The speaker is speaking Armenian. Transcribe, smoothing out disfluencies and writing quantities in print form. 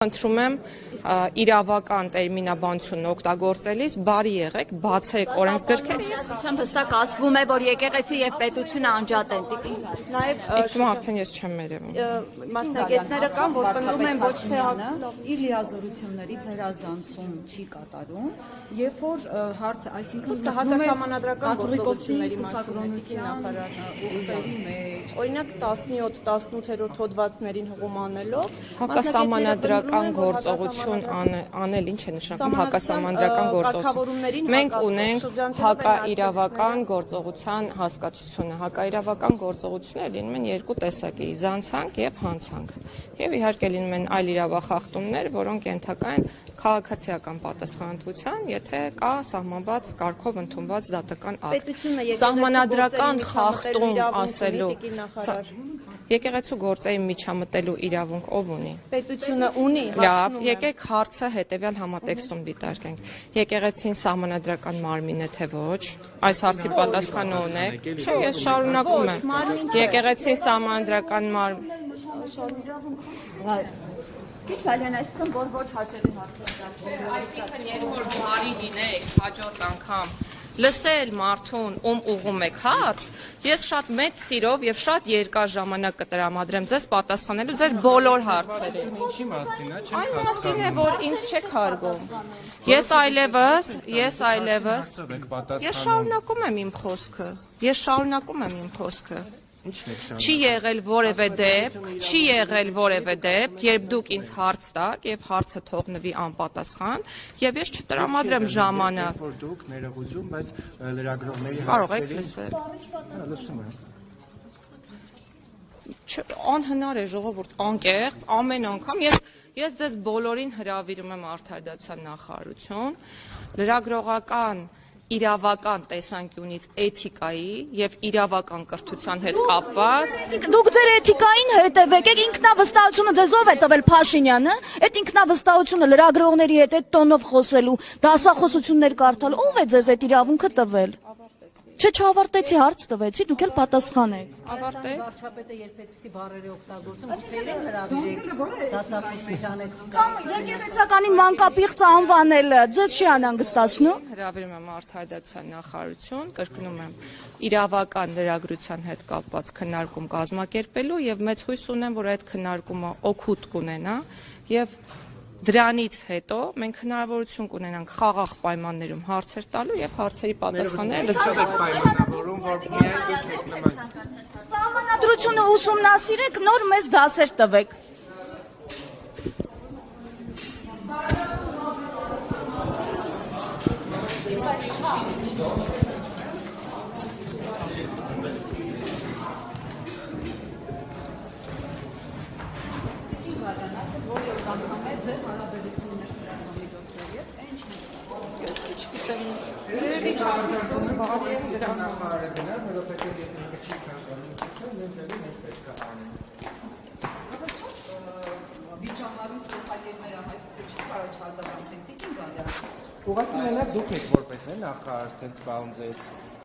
Ընտրում եմ իրավական տերմինաբանությունն օգտագործելիս բարի եղեք, բացեք օրենսգրքերը։ Ուրեմն հստակ ասվում է, որ եկեղեցի եւ պետությունը անջատ են։ Իսկ արդեն ես չեմ երևում։ Մասնագետները կան, որ պնդում են ոչ թե իր լիազորությունների վերազանցում չի կատարում, երբ որ հարցը, այսինքն հակասահմանադրական գործողությունների մասնակցության ուղղերի մեջ, օրինակ 17-18-րդ հոդվածներին հղում անելով հակասահմանադրական գործողություն անել ինչ է նշանակում հակասահմանադրական գործողություն։ Մենք ունենք հակաիրավական գործողության հասկացությունը։ Հակաիրավական գործողությունները լինում են երկու տեսակի՝ զանցանք եւ հանցանք։ Եվ իհարկե լինում են այլ իրավախախտումներ, որոնք ենթակա են քաղաքացիական պատասխանատվության, եթե կա սահմանված կարգով ընդունված դատական ակտ։ Սահմանադրական խախտում ասելու եկեղեցու գործերի միջամտելու իրավունք ով ունի։ Պետությունը ունի։ Լավ, եկեք հարցը հետևյալ համատեքստում դիտարկենք։ Եկեղեցին սահմանադրական մարմին է թե ոչ։ Այս հարցի պատասխանը ունեք։ Չէ, ես շարունակում եմ։ Եկեղեցին սահմանադրական մարմին։ Գիտալյան, այսքան որ ոչ հաճելի հարցեր։ Այսինքն երբ որ բարի լինեք հաջորդ անգամ լսել մարդուն, ում ուղում եք հաց, ես շատ մեծ սիրով եւ շատ երկար ժամանակ կտրամադրեմ ձեզ պատասխանելու ձեր բոլոր հարցերին։ Ինչի մասին է, չեմ Այն մասին է, որ ինձ չեք հարգում։ Ես այլևս Ես շարունակում եմ իմ խոսքը։ Չի եղել որևէ դեպք, երբ դուք ինձ հարց տաք եւ հարցը թողնվի անպատասխան եւ ես չտրամադրեմ ժամանակ։ Որ դուք ներողություն, բայց լրագրողների Կարող եք լսել։ Լսում եմ։ Անհնար է ժողովուրդ անկեղծ ամեն անգամ ես ձեզ բոլորին հրավիրում եմ Արդարադատության նախարարություն, լրագրողական իրավական տեսանկյունից էթիկայի եւ իրավական կրթության հետ կապված Դուք ձեր էթիկային հետևեք, ինքնավստահությունը ձեզ ով է տվել Փաշինյանը, այդ ինքնավստահությունը լրագրողների հետ այդ տոնով խոսելու, դասախոսություններ կարդալ, ով է ձեզ այդ իրավունքը տվել։ Չէ, չավարտեցի, հարց տվեցի, դուք էլ պատասխանեք։ ավարտեք։ Վարչապետը երբ այդպիսի բառեր է օգտագործում, ուսերին հրավիրեք, դասախոսության հետ Կամ եկեղեցականին մանկապիղծ անվանելը ձեզ չի անհանգստացնում։ Հրավիրում եմ Արդարադատության նախարարություն, կրկնում եմ իրավական լրագրության հետ կապված քննարկում կազմակերպելու եւ մեծ հույս ունեմ, որ այդ քննարկումը օգուտ կունենա եւ դրանից հետո մենք հնարավորություն կունենանք խաղաղ պայմաններում հարցեր տալու եւ հարցերի պատասխանները լսելու։ Պայմանավորում, որ միայն դուք եք նման։ Սահմանադրությունը ուսումնասիրեք, նոր մեզ դասեր տվեք։ Ուղղակի մենակ դուք եք որպես նախարար ցենց զբաղում ձեզ